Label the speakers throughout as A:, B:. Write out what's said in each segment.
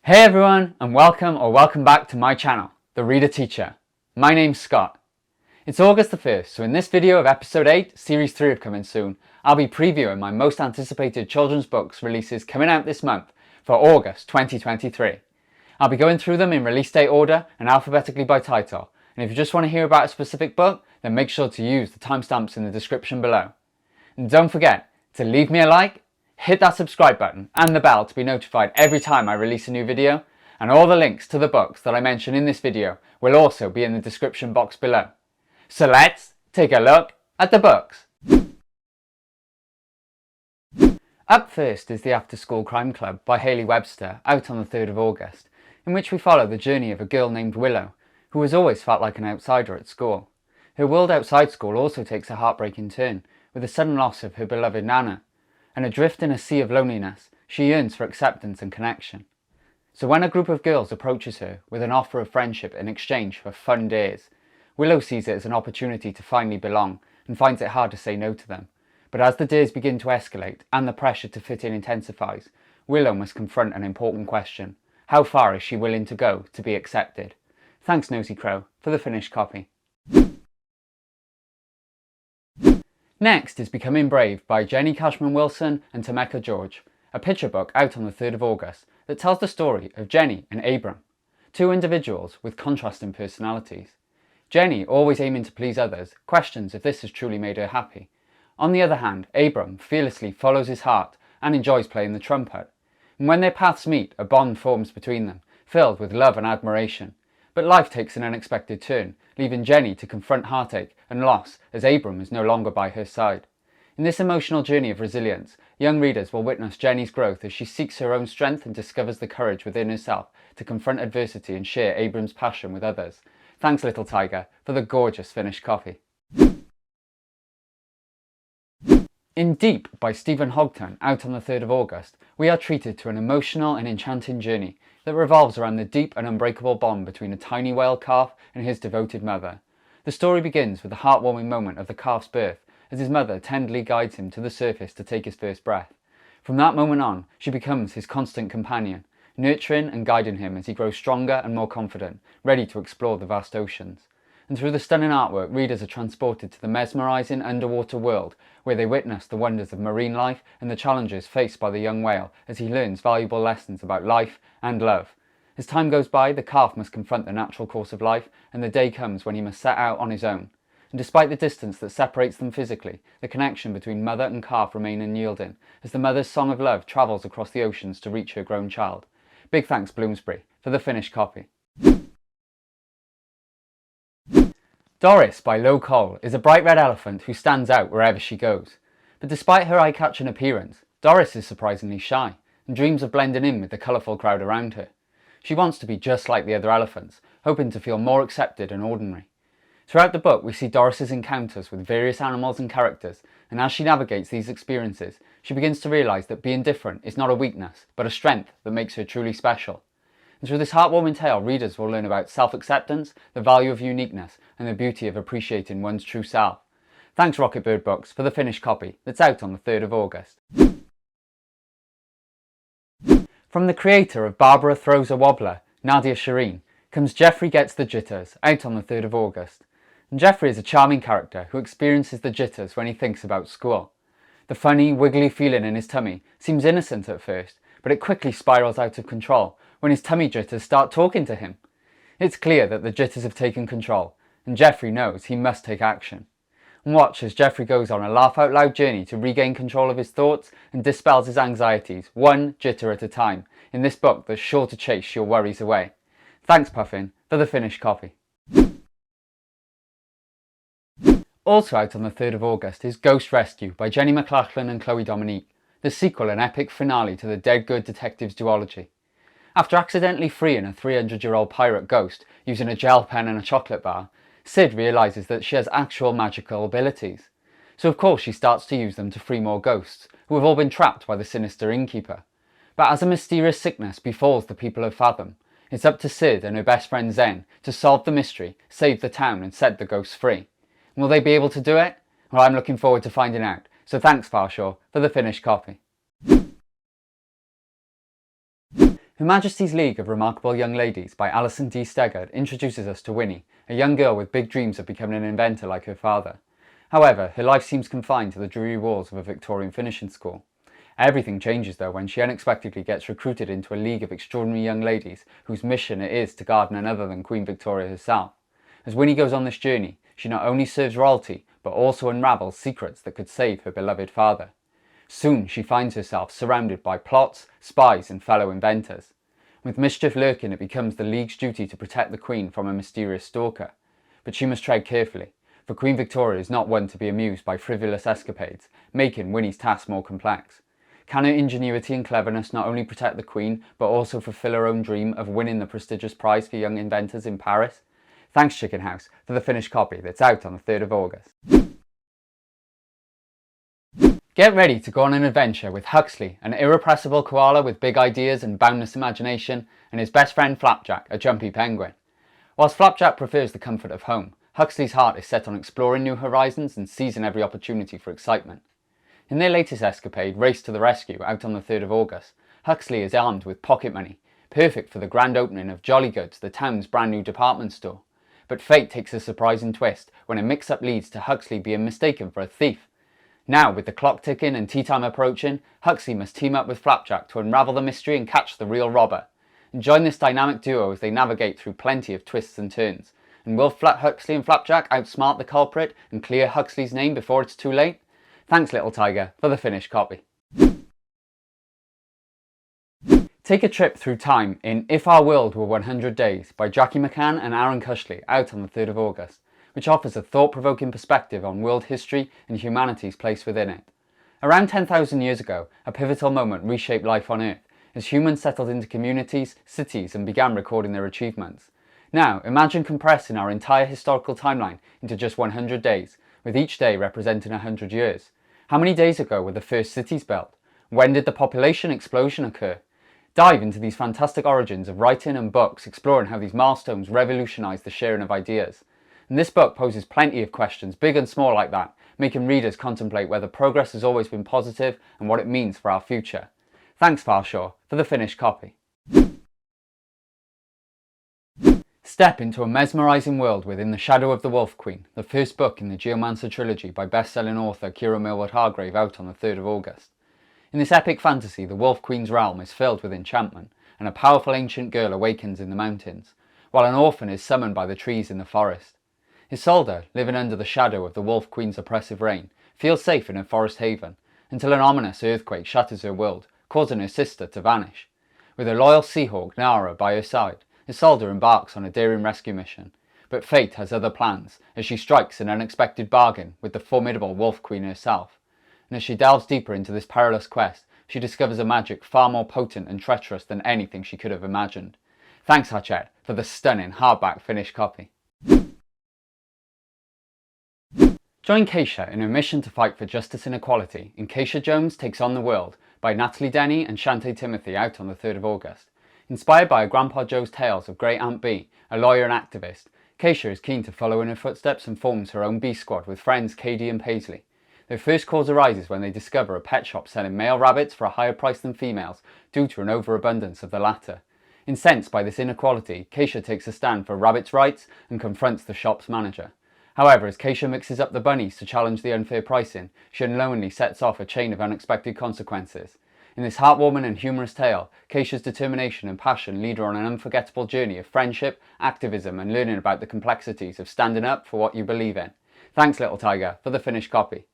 A: Hey everyone, and welcome back to my channel, The Reader Teacher. My name's Scott. It's August the 1st, so in this video of episode 8, series 3 of Coming Soon, I'll be previewing my most anticipated children's books releases coming out this month for August 2023. I'll be going through them in release date order and alphabetically by title, and if you just want to hear about a specific book, then make sure to use the timestamps in the description below. And don't forget to leave me a like, hit that subscribe button and the bell to be notified every time I release a new video, and all the links to the books that I mention in this video will also be in the description box below. So let's take a look at the books. Up first is The After School Crime Club by Hayley Webster, out on the 3rd of August, in which we follow the journey of a girl named Willow, who has always felt like an outsider at school. Her world outside school also takes a heartbreaking turn, with the sudden loss of her beloved Nana, and adrift in a sea of loneliness, she yearns for acceptance and connection. So when a group of girls approaches her with an offer of friendship in exchange for fun days, Willow sees it as an opportunity to finally belong and finds it hard to say no to them. But as the days begin to escalate and the pressure to fit in intensifies, Willow must confront an important question. How far is she willing to go to be accepted? Thanks Nosy Crow for the finished copy. Next is Becoming Brave by Jennie Cashman-Wilson and Tomekah George, a picture book out on the 3rd of August that tells the story of Jennie and Abram, two individuals with contrasting personalities. Jennie, always aiming to please others, questions if this has truly made her happy. On the other hand, Abram fearlessly follows his heart and enjoys playing the trumpet. And when their paths meet, a bond forms between them, filled with love and admiration. But life takes an unexpected turn, leaving Jennie to confront heartache and loss as Abram is no longer by her side. In this emotional journey of resilience, young readers will witness Jennie's growth as she seeks her own strength and discovers the courage within herself to confront adversity and share Abram's passion with others. Thanks Little Tiger for the gorgeous finished copy. In Deep by Stephen Hogtun, out on the 3rd of August, we are treated to an emotional and enchanting journey that revolves around the deep and unbreakable bond between a tiny whale calf and his devoted mother. The story begins with the heartwarming moment of the calf's birth, as his mother tenderly guides him to the surface to take his first breath. From that moment on, she becomes his constant companion, nurturing and guiding him as he grows stronger and more confident, ready to explore the vast oceans. And through the stunning artwork, readers are transported to the mesmerising underwater world where they witness the wonders of marine life and the challenges faced by the young whale as he learns valuable lessons about life and love. As time goes by, the calf must confront the natural course of life, and the day comes when he must set out on his own. And despite the distance that separates them physically, the connection between mother and calf remains unyielding, as the mother's song of love travels across the oceans to reach her grown child. Big thanks Bloomsbury for the finished copy. Doris by Lo Cole is a bright red elephant who stands out wherever she goes. But despite her eye-catching appearance, Doris is surprisingly shy and dreams of blending in with the colourful crowd around her. She wants to be just like the other elephants, hoping to feel more accepted and ordinary. Throughout the book we see Doris's encounters with various animals and characters, and as she navigates these experiences, she begins to realise that being different is not a weakness, but a strength that makes her truly special. And through this heartwarming tale, readers will learn about self-acceptance, the value of uniqueness, and the beauty of appreciating one's true self. Thanks Rocketbird Books for the finished copy that's out on the 3rd of August. From the creator of Barbara Throws a Wobbler, Nadia Shireen, comes Geoffrey Gets the Jitters, out on the 3rd of August. And Geoffrey is a charming character who experiences the jitters when he thinks about school. The funny, wiggly feeling in his tummy seems innocent at first, but it quickly spirals out of control when his tummy jitters start talking to him. It's clear that the jitters have taken control, and Geoffrey knows he must take action. And watch as Geoffrey goes on a laugh-out-loud journey to regain control of his thoughts and dispels his anxieties, one jitter at a time, in this book that's sure to chase your worries away. Thanks Puffin for the finished copy. Also out on the 3rd of August is Ghost Rescue by Jennie McLachlan and Dominique, the sequel and epic finale to the Dead Good Detectives duology. After accidentally freeing a 300-year-old pirate ghost using a gel pen and a chocolate bar, Sid realises that she has actual magical abilities. So of course she starts to use them to free more ghosts, who have all been trapped by the sinister innkeeper. But as a mysterious sickness befalls the people of Fathom, it's up to Sid and her best friend Zen to solve the mystery, save the town and set the ghosts free. Will they be able to do it? Well, I'm looking forward to finding out, so thanks Farshaw for the finished copy. Her Majesty's League of Remarkable Young Ladies by Alison D. Stegert introduces us to Winnie, a young girl with big dreams of becoming an inventor like her father. However, her life seems confined to the dreary walls of a Victorian finishing school. Everything changes though when she unexpectedly gets recruited into a league of extraordinary young ladies whose mission it is to guard none other than Queen Victoria herself. As Winnie goes on this journey, she not only serves royalty, but also unravels secrets that could save her beloved father. Soon she finds herself surrounded by plots, spies and fellow inventors. With mischief lurking, it becomes the League's duty to protect the Queen from a mysterious stalker. But she must tread carefully, for Queen Victoria is not one to be amused by frivolous escapades, making Winnie's task more complex. Can her ingenuity and cleverness not only protect the Queen, but also fulfill her own dream of winning the prestigious prize for young inventors in Paris? Thanks Chicken House for the finished copy that's out on the 3rd of August. Get ready to go on an adventure with Huxley, an irrepressible koala with big ideas and boundless imagination, and his best friend Flapjack, a jumpy penguin. Whilst Flapjack prefers the comfort of home, Huxley's heart is set on exploring new horizons and seizing every opportunity for excitement. In their latest escapade, Race to the Rescue, out on the 3rd of August, Huxley is armed with pocket money, perfect for the grand opening of Jolly Goods, the town's brand new department store. But fate takes a surprising twist when a mix-up leads to Huxley being mistaken for a thief. Now, with the clock ticking and tea time approaching, Huxley must team up with Flapjack to unravel the mystery and catch the real robber. And join this dynamic duo as they navigate through plenty of twists and turns. And will Huxley and Flapjack outsmart the culprit and clear Huxley's name before it's too late? Thanks Little Tiger for the finished copy. Take a trip through time in If Our World Were 100 Days by Jackie McCann and Aaron Cushley, out on the 3rd of August, which offers a thought-provoking perspective on world history and humanity's place within it. Around 10,000 years ago, a pivotal moment reshaped life on Earth, as humans settled into communities, cities and began recording their achievements. Now, imagine compressing our entire historical timeline into just 100 days, with each day representing 100 years. How many days ago were the first cities built? When did the population explosion occur? Dive into these fantastic origins of writing and books, exploring how these milestones revolutionised the sharing of ideas. And this book poses plenty of questions, big and small like that, making readers contemplate whether progress has always been positive and what it means for our future. Thanks Farshaw for the finished copy. Step into a mesmerising world within The Shadow of the Wolf Queen, the first book in the Geomancer trilogy by best-selling author Kiran Hargrave, out on the 3rd of August. In this epic fantasy, the Wolf Queen's realm is filled with enchantment, and a powerful ancient girl awakens in the mountains, while an orphan is summoned by the trees in the forest. Isolde, living under the shadow of the Wolf Queen's oppressive reign, feels safe in her forest haven, until an ominous earthquake shatters her world, causing her sister to vanish. With her loyal Seahawk, Nara, by her side, Isolde embarks on a daring rescue mission, but fate has other plans as she strikes an unexpected bargain with the formidable Wolf Queen herself. And as she delves deeper into this perilous quest, she discovers a magic far more potent and treacherous than anything she could have imagined. Thanks Hachette for the stunning hardback finished copy. Join Keisha in her mission to fight for justice and equality in Keisha Jones Takes on the World by Natalie, Denny and Chanté Timothy, out on the 3rd of August. Inspired by Grandpa Joe's tales of Great Aunt Bee, a lawyer and activist, Keisha is keen to follow in her footsteps and forms her own bee squad with friends Katie and Paisley. Their first cause arises when they discover a pet shop selling male rabbits for a higher price than females due to an overabundance of the latter. Incensed by this inequality, Keisha takes a stand for rabbits' rights and confronts the shop's manager. However, as Keisha mixes up the bunnies to challenge the unfair pricing, she unknowingly sets off a chain of unexpected consequences. In this heartwarming and humorous tale, Keisha's determination and passion lead her on an unforgettable journey of friendship, activism and learning about the complexities of standing up for what you believe in. Thanks Little Tiger for the finished copy.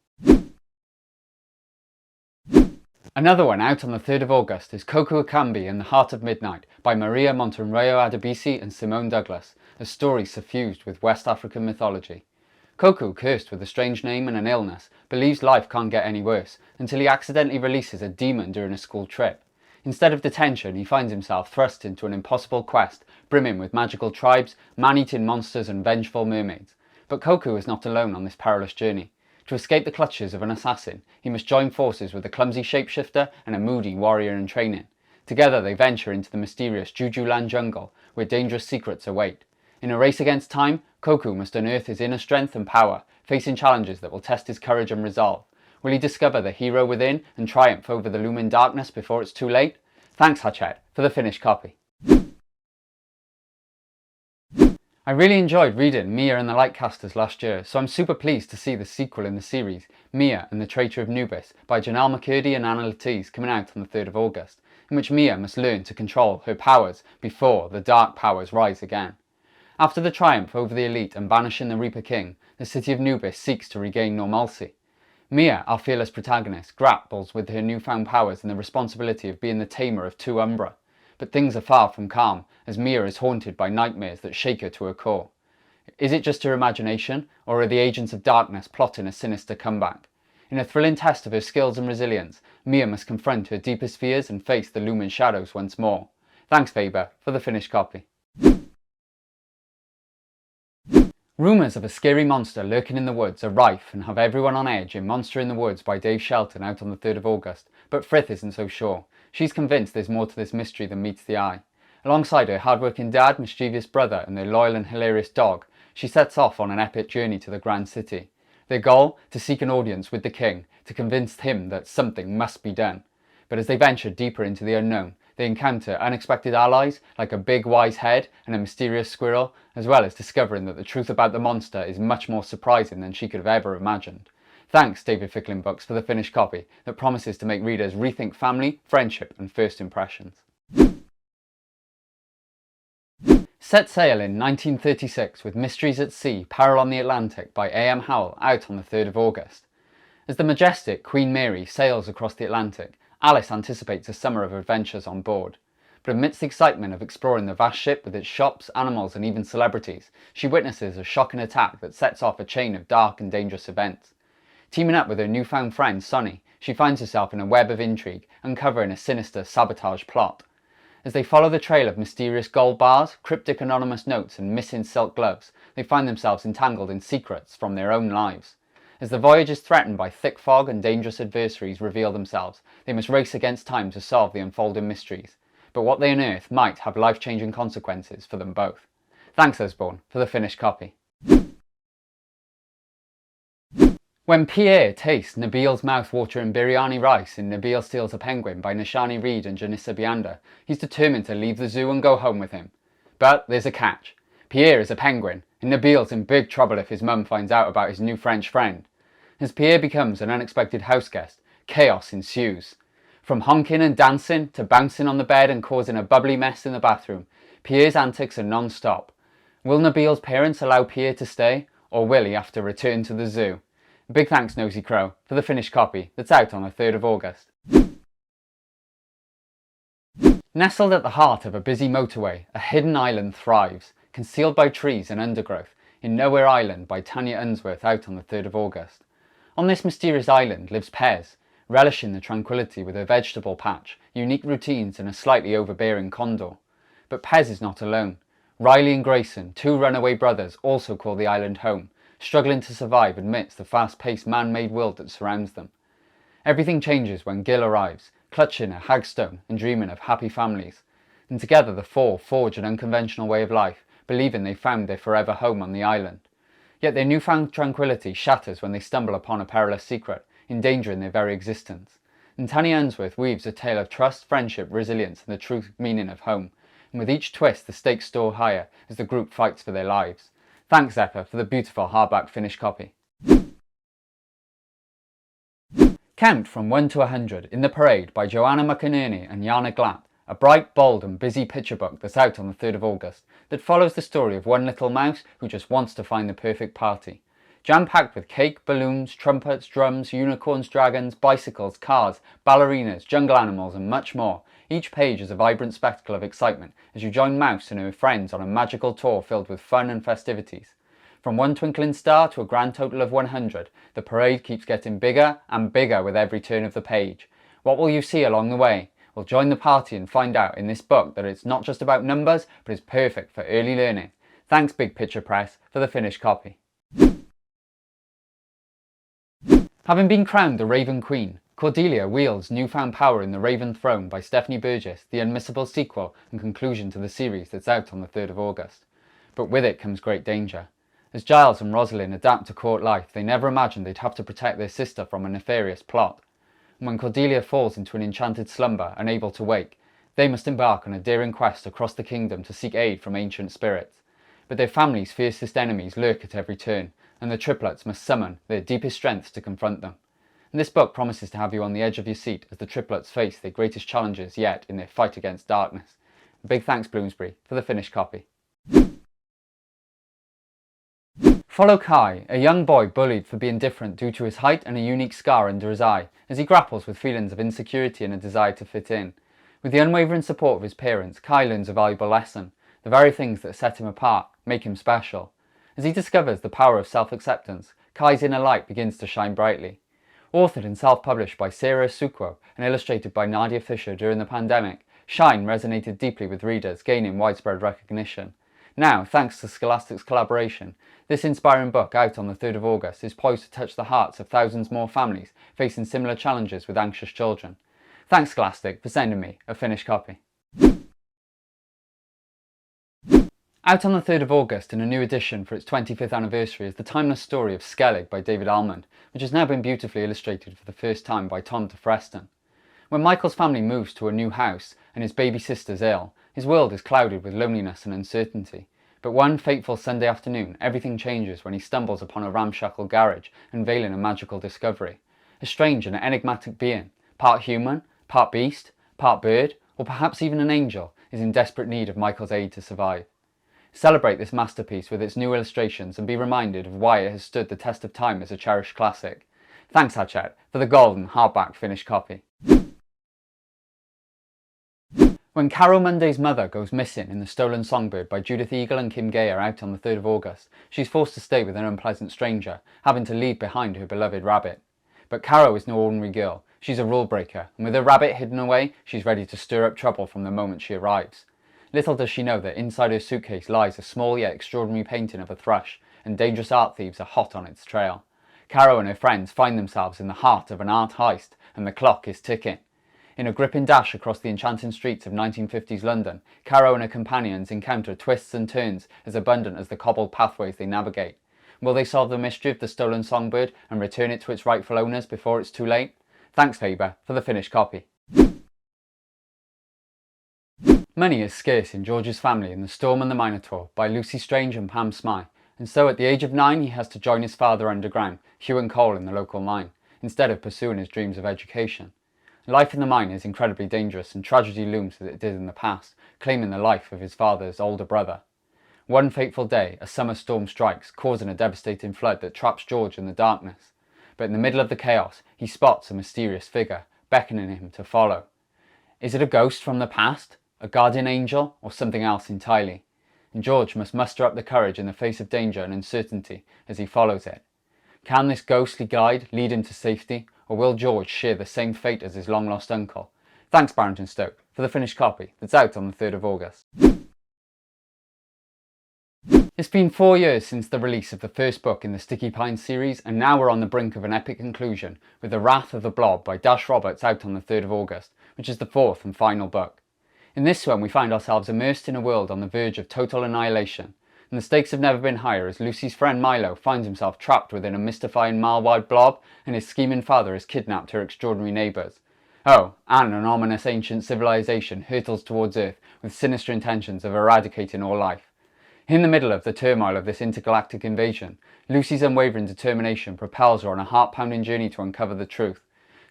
A: Another one out on the 3rd of August is Coco Akambi in the Heart of Midnight by Maria Monteiro Adebisi and Simone Douglas, a story suffused with West African mythology. Coco, cursed with a strange name and an illness, believes life can't get any worse until he accidentally releases a demon during a school trip. Instead of detention, he finds himself thrust into an impossible quest, brimming with magical tribes, man-eating monsters and vengeful mermaids. But Coco is not alone on this perilous journey. To escape the clutches of an assassin, he must join forces with a clumsy shapeshifter and a moody warrior in training. Together they venture into the mysterious Jujuland jungle, where dangerous secrets await. In a race against time, Coco must unearth his inner strength and power, facing challenges that will test his courage and resolve. Will he discover the hero within and triumph over the looming darkness before it's too late? Thanks Hachette for the finished copy. I really enjoyed reading Mia and the Lightcasters last year, so I'm super pleased to see the sequel in the series, Mia and the Traitor of Nubis, by Janelle McCurdy and Anna Latisse, coming out on the 3rd of August, in which Mia must learn to control her powers before the dark powers rise again. After the triumph over the elite and banishing the Reaper King, the city of Nubis seeks to regain normalcy. Mia, our fearless protagonist, grapples with her newfound powers and the responsibility of being the tamer of 2 Umbra. But things are far from calm, as Mia is haunted by nightmares that shake her to her core. Is it just her imagination, or are the agents of darkness plotting a sinister comeback? In a thrilling test of her skills and resilience, Mia must confront her deepest fears and face the looming shadows once more. Thanks Faber for the finished copy. Rumours of a scary monster lurking in the woods are rife and have everyone on edge in Monster in the Woods by Dave Shelton, out on the 3rd of August, but Frith isn't so sure. She's convinced there's more to this mystery than meets the eye. Alongside her hard-working dad, mischievous brother and their loyal and hilarious dog, she sets off on an epic journey to the Grand City. Their goal? To seek an audience with the king, to convince him that something must be done. But as they venture deeper into the unknown, they encounter unexpected allies like a big wise head and a mysterious squirrel, as well as discovering that the truth about the monster is much more surprising than she could have ever imagined. Thanks David Ficklin Books for the finished copy that promises to make readers rethink family, friendship and first impressions. Set sail in 1936 with Mysteries at Sea, Peril on the Atlantic by A.M. Howell, out on the 3rd of August. As the majestic Queen Mary sails across the Atlantic, Alice anticipates a summer of adventures on board. But amidst the excitement of exploring the vast ship with its shops, animals and even celebrities, she witnesses a shocking attack that sets off a chain of dark and dangerous events. Teaming up with her newfound friend Sonny, she finds herself in a web of intrigue, uncovering a sinister sabotage plot. As they follow the trail of mysterious gold bars, cryptic anonymous notes and missing silk gloves, they find themselves entangled in secrets from their own lives. As the voyage is threatened by thick fog and dangerous adversaries reveal themselves, they must race against time to solve the unfolding mysteries. But what they unearth might have life-changing consequences for them both. Thanks Osborne for the finished copy. When Pierre tastes Nabil's mouth-watering biryani rice in Nabil Steals a Penguin by Nishani Reid and Janissa Bianda, he's determined to leave the zoo and go home with him. But there's a catch. Pierre is a penguin, and Nabil's in big trouble if his mum finds out about his new French friend. As Pierre becomes an unexpected houseguest, chaos ensues. From honking and dancing to bouncing on the bed and causing a bubbly mess in the bathroom, Pierre's antics are non-stop. Will Nabil's parents allow Pierre to stay, or will he have to return to the zoo? Big thanks Nosy Crow for the finished copy that's out on the 3rd of August. Nestled at the heart of a busy motorway, a hidden island thrives, concealed by trees and undergrowth, in Nowhere Island by Tanya Unsworth, out on the 3rd of August. On this mysterious island lives Pez, relishing the tranquility with her vegetable patch, unique routines and a slightly overbearing condor. But Pez is not alone. Riley and Grayson, 2 runaway brothers, also call the island home, struggling to survive amidst the fast-paced man-made world that surrounds them. Everything changes when Gil arrives, clutching a hagstone and dreaming of happy families. And together the 4 forge an unconventional way of life, believing they found their forever home on the island. Yet their newfound tranquility shatters when they stumble upon a perilous secret, endangering their very existence. And Tanya Unsworth weaves a tale of trust, friendship, resilience and the true meaning of home. And with each twist the stakes soar higher as the group fights for their lives. Thanks Zephyr for the beautiful hardback finished copy. Count from 1 to 100 in the Parade by Joanna McInerney and Jana Glatt, a bright, bold and busy picture book that's out on the 3rd of August that follows the story of one little mouse who just wants to find the perfect party. Jam-packed with cake, balloons, trumpets, drums, unicorns, dragons, bicycles, cars, ballerinas, jungle animals and much more, each page is a vibrant spectacle of excitement as you join Mouse and her friends on a magical tour filled with fun and festivities. From one twinkling star to a grand total of 100, the parade keeps getting bigger and bigger with every turn of the page. What will you see along the way? Well, join the party and find out in this book that it's not just about numbers, but is perfect for early learning. Thanks Big Picture Press for the finished copy. Having been crowned the Raven Queen, Cordelia wields newfound power in The Raven Throne by Stephanie Burgess, the unmissable sequel and conclusion to the series that's out on the 3rd of August. But with it comes great danger. As Giles and Rosalind adapt to court life, they never imagined they'd have to protect their sister from a nefarious plot. And when Cordelia falls into an enchanted slumber, unable to wake, They must embark on a daring quest across the kingdom to seek aid from ancient spirits. But their family's fiercest enemies lurk at every turn, and the triplets must summon their deepest strengths to confront them. And this book promises to have you on the edge of your seat as the triplets face their greatest challenges yet in their fight against darkness. A big thanks, Bloomsbury, for the finished copy. Follow Kai, a young boy bullied for being different due to his height and a unique scar under his eye, as he grapples with feelings of insecurity and a desire to fit in. With the unwavering support of his parents, Kai learns a valuable lesson. The very things that set him apart make him special. As he discovers the power of self-acceptance, Kai's inner light begins to shine brightly. Authored and self-published by Sarah Sukwo and illustrated by Nadia Fisher during the pandemic, Shine resonated deeply with readers, gaining widespread recognition. Now, thanks to Scholastic's collaboration, this inspiring book, out on the 3rd of August, is poised to touch the hearts of thousands more families facing similar challenges with anxious children. Thanks, Scholastic, for sending me a finished copy. Out on the 3rd of August in a new edition for its 25th anniversary is the timeless story of Skellig by David Almond, which has now been beautifully illustrated for the first time by Tom de Freston. When Michael's family moves to a new house and his baby sister's ill, his world is clouded with loneliness and uncertainty. But one fateful Sunday afternoon, everything changes when he stumbles upon a ramshackle garage, unveiling a magical discovery. A strange and enigmatic being, part human, part beast, part bird, or perhaps even an angel, is in desperate need of Michael's aid to survive. Celebrate this masterpiece with its new illustrations and be reminded of why it has stood the test of time as a cherished classic. Thanks, Hachette, for the golden hardback finished copy. When Carol Monday's mother goes missing in The Stolen Songbird by Judith Eagle and Kim Gay are out on the 3rd of August, she's forced to stay with an unpleasant stranger, having to leave behind her beloved rabbit. But Carol is no ordinary girl. She's a rule breaker, and with her rabbit hidden away, she's ready to stir up trouble from the moment she arrives. Little does she know that inside her suitcase lies a small yet extraordinary painting of a thrush, and dangerous art thieves are hot on its trail. Carol and her friends find themselves in the heart of an art heist, and the clock is ticking. In a gripping dash across the enchanting streets of 1950s London, Caro and her companions encounter twists and turns as abundant as the cobbled pathways they navigate. Will they solve the mystery of the stolen songbird and return it to its rightful owners before it's too late? Thanks, Faber, for the finished copy. Money is scarce in George's family in The Storm and the Minotaur by Lucy Strange and Pam Smythe, and so at the age of 9 he has to join his father underground, Hugh and Cole in the local mine, instead of pursuing his dreams of education. Life in the mine is incredibly dangerous and tragedy looms as it did in the past, claiming the life of his father's older brother. One fateful day, a summer storm strikes, causing a devastating flood that traps George in the darkness. But in the middle of the chaos, he spots a mysterious figure, beckoning him to follow. Is it a ghost from the past, a guardian angel, or something else entirely? And George must muster up the courage in the face of danger and uncertainty as he follows it. Can this ghostly guide lead him to safety, or will George share the same fate as his long-lost uncle? Thanks, Barrington Stoke, for the finished copy that's out on the 3rd of August. It's been 4 years since the release of the first book in the Sticky Pines series, and now we're on the brink of an epic conclusion with The Wrath of the Blob by Dash Roberts out on the 3rd of August, which is the 4th and final book. In this one we find ourselves immersed in a world on the verge of total annihilation, and the stakes have never been higher as Lucy's friend Milo finds himself trapped within a mystifying mile-wide blob and his scheming father has kidnapped her extraordinary neighbours. Oh, and an ominous ancient civilization hurtles towards Earth with sinister intentions of eradicating all life. In the middle of the turmoil of this intergalactic invasion, Lucy's unwavering determination propels her on a heart-pounding journey to uncover the truth.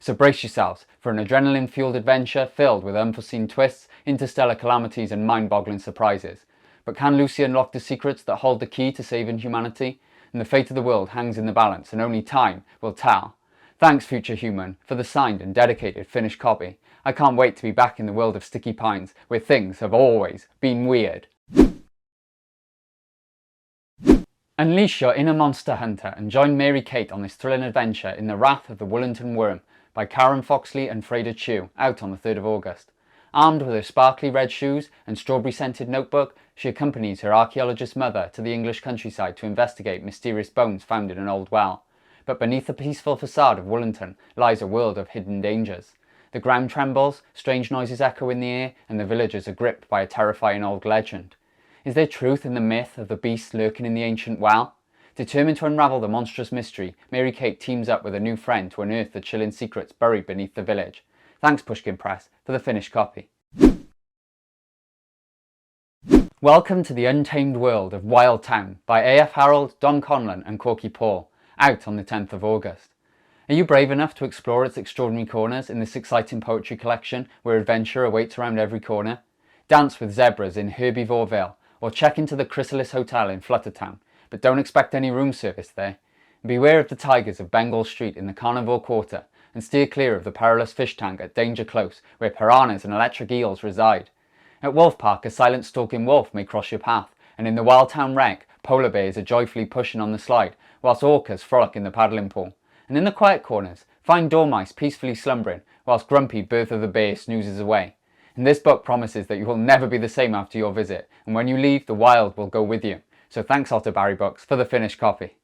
A: So brace yourselves for an adrenaline-fueled adventure filled with unforeseen twists, interstellar calamities and mind-boggling surprises. But can Lucy unlock the secrets that hold the key to saving humanity? And the fate of the world hangs in the balance and only time will tell. Thanks, Future Human, for the signed and dedicated finished copy. I can't wait to be back in the world of Sticky Pines, where things have always been weird. Unleash your inner monster hunter and join Mary Kate on this thrilling adventure in The Wrath of the Woolington Worm by Karen Foxley and Freda Chew, out on the 3rd of August. Armed with her sparkly red shoes and strawberry-scented notebook, she accompanies her archaeologist mother to the English countryside to investigate mysterious bones found in an old well. But beneath the peaceful facade of Woolington lies a world of hidden dangers. The ground trembles, strange noises echo in the air, and the villagers are gripped by a terrifying old legend. Is there truth in the myth of the beast lurking in the ancient well? Determined to unravel the monstrous mystery, Mary Kate teams up with a new friend to unearth the chilling secrets buried beneath the village. Thanks, Pushkin Press, for the finished copy. Welcome to the untamed world of Wild Town by A.F. Harold, Don Conlon and Corky Paul, out on the 10th of August. Are you brave enough to explore its extraordinary corners in this exciting poetry collection where adventure awaits around every corner? Dance with zebras in Herbivoreville or check into the Chrysalis Hotel in Fluttertown, but don't expect any room service there. Beware of the tigers of Bengal Street in the Carnivore Quarter and steer clear of the perilous fish tank at Danger Close where piranhas and electric eels reside. At Wolf Park, a silent stalking wolf may cross your path, and in the Wild Town wreck, polar bears are joyfully pushing on the slide, whilst orcas frolic in the paddling pool. And in the quiet corners, find dormice peacefully slumbering, whilst grumpy Bertha the bear snoozes away. And this book promises that you will never be the same after your visit, and when you leave, the wild will go with you. So thanks Otterbury Books for the finished copy.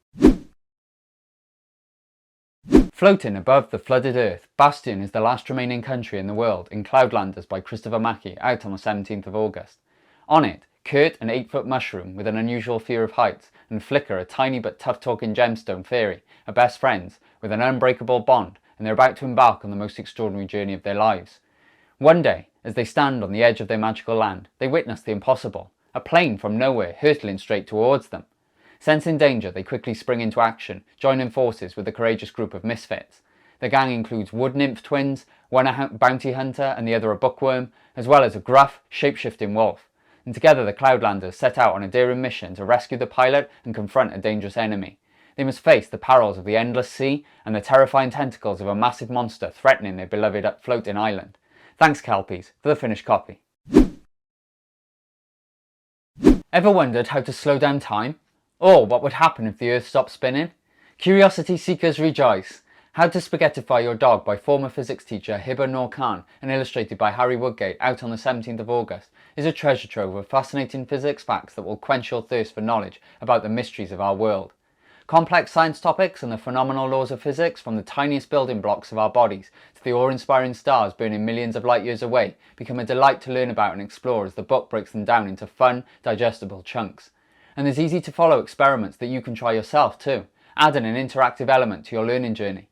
A: Floating above the flooded earth, Bastion is the last remaining country in the world in Cloudlanders by Christopher Mackie, out on the 17th of August. On it, Kurt, an 8-foot mushroom with an unusual fear of heights, and Flicker, a tiny but tough-talking gemstone fairy, are best friends with an unbreakable bond, and they're about to embark on the most extraordinary journey of their lives. One day, as they stand on the edge of their magical land, they witness the impossible, a plane from nowhere hurtling straight towards them. Sensing danger, they quickly spring into action, joining forces with a courageous group of misfits. The gang includes wood nymph twins, one a bounty hunter and the other a bookworm, as well as a gruff, shape-shifting wolf. And together the Cloudlanders set out on a daring mission to rescue the pilot and confront a dangerous enemy. They must face the perils of the endless sea and the terrifying tentacles of a massive monster threatening their beloved floating island. Thanks Kelpies for the finished copy. Ever wondered how to slow down time? Or what would happen if the earth stopped spinning? Curiosity seekers rejoice! How to Spaghettify Your Dog by former physics teacher Hibber Noor Khan and illustrated by Harry Woodgate, out on the 17th of August, is a treasure trove of fascinating physics facts that will quench your thirst for knowledge about the mysteries of our world. Complex science topics and the phenomenal laws of physics, from the tiniest building blocks of our bodies to the awe-inspiring stars burning millions of light years away, become a delight to learn about and explore as the book breaks them down into fun, digestible chunks. And there's easy to follow experiments that you can try yourself too, adding an interactive element to your learning journey.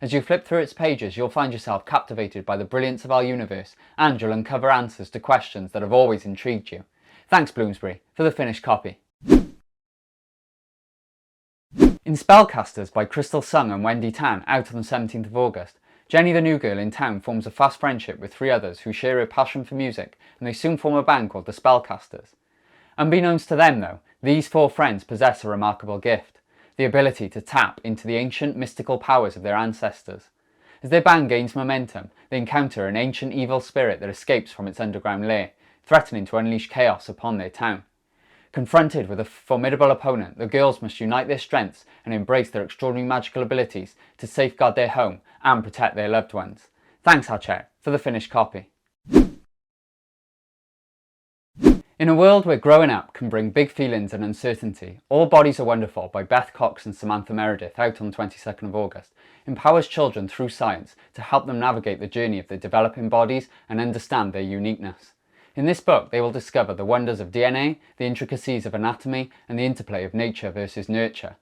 A: As you flip through its pages, you'll find yourself captivated by the brilliance of our universe, and you'll uncover answers to questions that have always intrigued you. Thanks Bloomsbury for the finished copy. In Spellcasters by Crystal Sung and Wendy Tan, out on the 17th of August, Jennie the new girl in town forms a fast friendship with 3 others who share a passion for music, and they soon form a band called the Spellcasters. Unbeknownst to them though, these 4 friends possess a remarkable gift, the ability to tap into the ancient mystical powers of their ancestors. As their band gains momentum, they encounter an ancient evil spirit that escapes from its underground lair, threatening to unleash chaos upon their town. Confronted with a formidable opponent, the girls must unite their strengths and embrace their extraordinary magical abilities to safeguard their home and protect their loved ones. Thanks Hachette for the finished copy. In a world where growing up can bring big feelings and uncertainty, All Bodies Are Wonderful by Beth Cox and Samantha Meredith, out on the 22nd of August, empowers children through science to help them navigate the journey of their developing bodies and understand their uniqueness. In this book, they will discover the wonders of DNA, the intricacies of anatomy, and the interplay of nature versus nurture.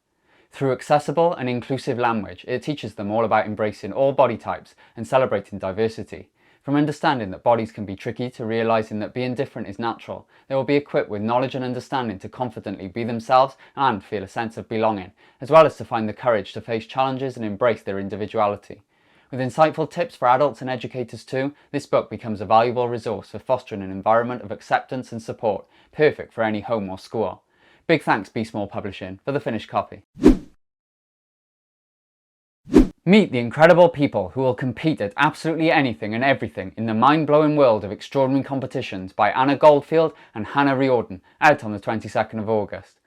A: Through accessible and inclusive language, it teaches them all about embracing all body types and celebrating diversity. From understanding that bodies can be tricky to realising that being different is natural, they will be equipped with knowledge and understanding to confidently be themselves and feel a sense of belonging, as well as to find the courage to face challenges and embrace their individuality. With insightful tips for adults and educators too, this book becomes a valuable resource for fostering an environment of acceptance and support, perfect for any home or school. Big thanks Be Small Publishing for the finished copy. Meet the incredible people who will compete at absolutely anything and everything in the mind-blowing world of extraordinary competitions by Anna Goldfield and Hannah Riordan, out on the 22nd of August.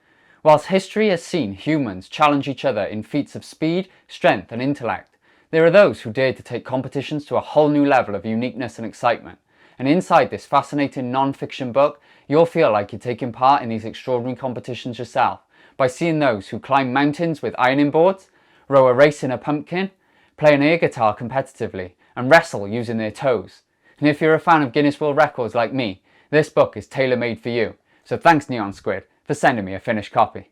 A: Whilst history has seen humans challenge each other in feats of speed, strength and intellect, there are those who dare to take competitions to a whole new level of uniqueness and excitement. And inside this fascinating non-fiction book, you'll feel like you're taking part in these extraordinary competitions yourself by seeing those who climb mountains with ironing boards, row a race in a pumpkin, play an air guitar competitively, and wrestle using their toes. And if you're a fan of Guinness World Records like me, this book is tailor-made for you. So thanks Neon Squid for sending me a finished copy.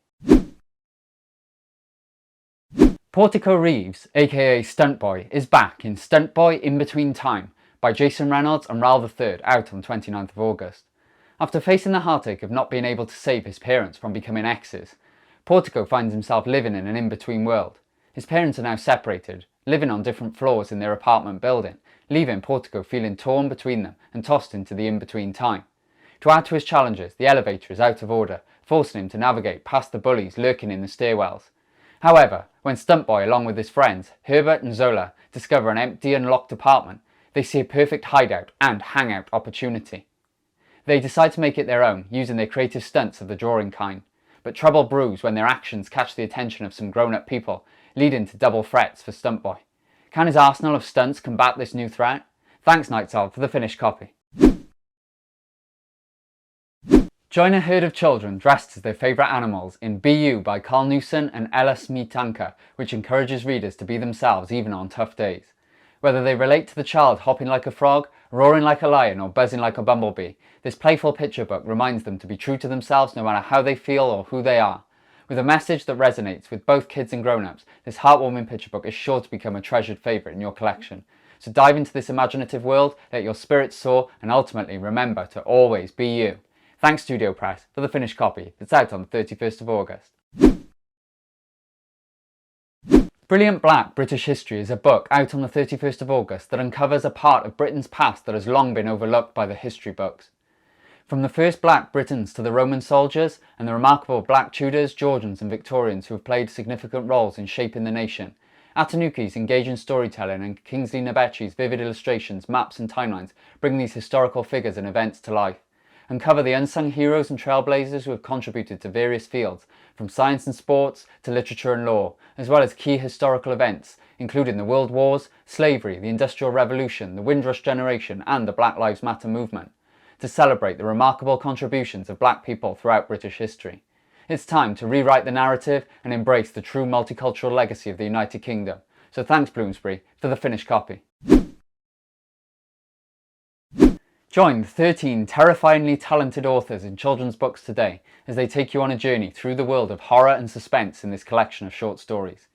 A: Portico Reeves, aka Stunt Boy, is back in Stunt Boy In Between Time by Jason Reynolds and Raoul III, out on 29th of August. After facing the heartache of not being able to save his parents from becoming exes, Portico finds himself living in an in-between world. His parents are now separated, living on different floors in their apartment building, leaving Portico feeling torn between them and tossed into the in-between time. To add to his challenges, the elevator is out of order, forcing him to navigate past the bullies lurking in the stairwells. However, when Stuntboy, along with his friends, Herbert and Zola, discover an empty and locked apartment, they see a perfect hideout and hangout opportunity. They decide to make it their own, using their creative stunts of the drawing kind. But trouble brews when their actions catch the attention of some grown-up people, leading to double threats for Stuntboy. Can his arsenal of stunts combat this new threat? Thanks Nights Owl for the finished copy. Join a herd of children dressed as their favourite animals in BU by Carl Newson and Ella Smetanka, which encourages readers to be themselves even on tough days. Whether they relate to the child hopping like a frog, roaring like a lion or buzzing like a bumblebee, this playful picture book reminds them to be true to themselves no matter how they feel or who they are. With a message that resonates with both kids and grown-ups, this heartwarming picture book is sure to become a treasured favourite in your collection. So dive into this imaginative world, let your spirits soar, and ultimately remember to always be you. Thanks Studio Press for the finished copy that's out on the 31st of August. Brilliant Black British History is a book out on the 31st of August that uncovers a part of Britain's past that has long been overlooked by the history books. From the first black Britons to the Roman soldiers and the remarkable black Tudors, Georgians and Victorians who have played significant roles in shaping the nation, Atanuki's engaging storytelling and Kingsley Nabetchi's vivid illustrations, maps and timelines bring these historical figures and events to life. Uncover the unsung heroes and trailblazers who have contributed to various fields, from science and sports to literature and law, as well as key historical events, including the World Wars, slavery, the Industrial Revolution, the Windrush generation and the Black Lives Matter movement, to celebrate the remarkable contributions of black people throughout British history. It's time to rewrite the narrative and embrace the true multicultural legacy of the United Kingdom. So thanks Bloomsbury for the finished copy. Join the 13 terrifyingly talented authors in children's books today as they take you on a journey through the world of horror and suspense in this collection of short stories.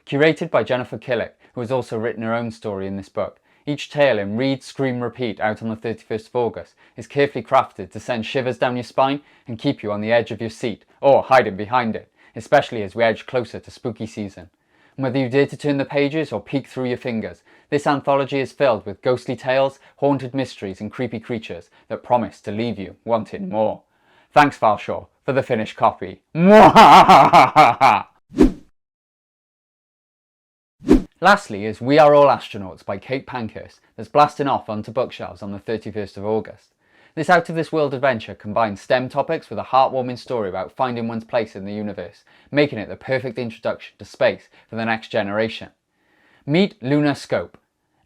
A: Curated by Jennifer Killick, who has also written her own story in this book, each tale in Read, Scream, Repeat out on the 31st of August is carefully crafted to send shivers down your spine and keep you on the edge of your seat or hiding behind it, especially as we edge closer to spooky season. And whether you dare to turn the pages or peek through your fingers, this anthology is filled with ghostly tales, haunted mysteries and creepy creatures that promise to leave you wanting more. Thanks Valshaw for the finished copy. Lastly is We Are All Astronauts by Kate Pankhurst that's blasting off onto bookshelves on the 31st of August. This out-of-this-world adventure combines STEM topics with a heartwarming story about finding one's place in the universe, making it the perfect introduction to space for the next generation. Meet Luna Scope,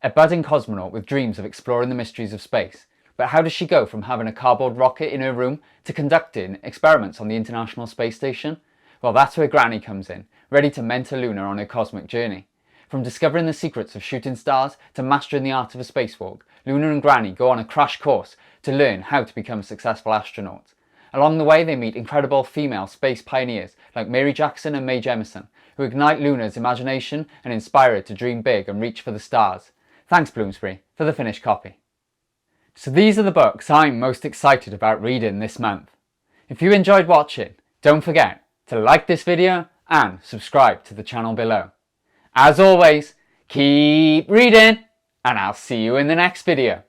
A: a budding cosmonaut with dreams of exploring the mysteries of space. But how does she go from having a cardboard rocket in her room to conducting experiments on the International Space Station? Well, that's where Granny comes in, ready to mentor Luna on her cosmic journey. From discovering the secrets of shooting stars to mastering the art of a spacewalk, Luna and Granny go on a crash course to learn how to become successful astronauts. Along the way they meet incredible female space pioneers like Mary Jackson and Mae Jemison, who ignite Luna's imagination and inspire her to dream big and reach for the stars. Thanks Bloomsbury for the finished copy. So these are the books I'm most excited about reading this month. If you enjoyed watching, don't forget to like this video and subscribe to the channel below. As always, keep reading, and I'll see you in the next video.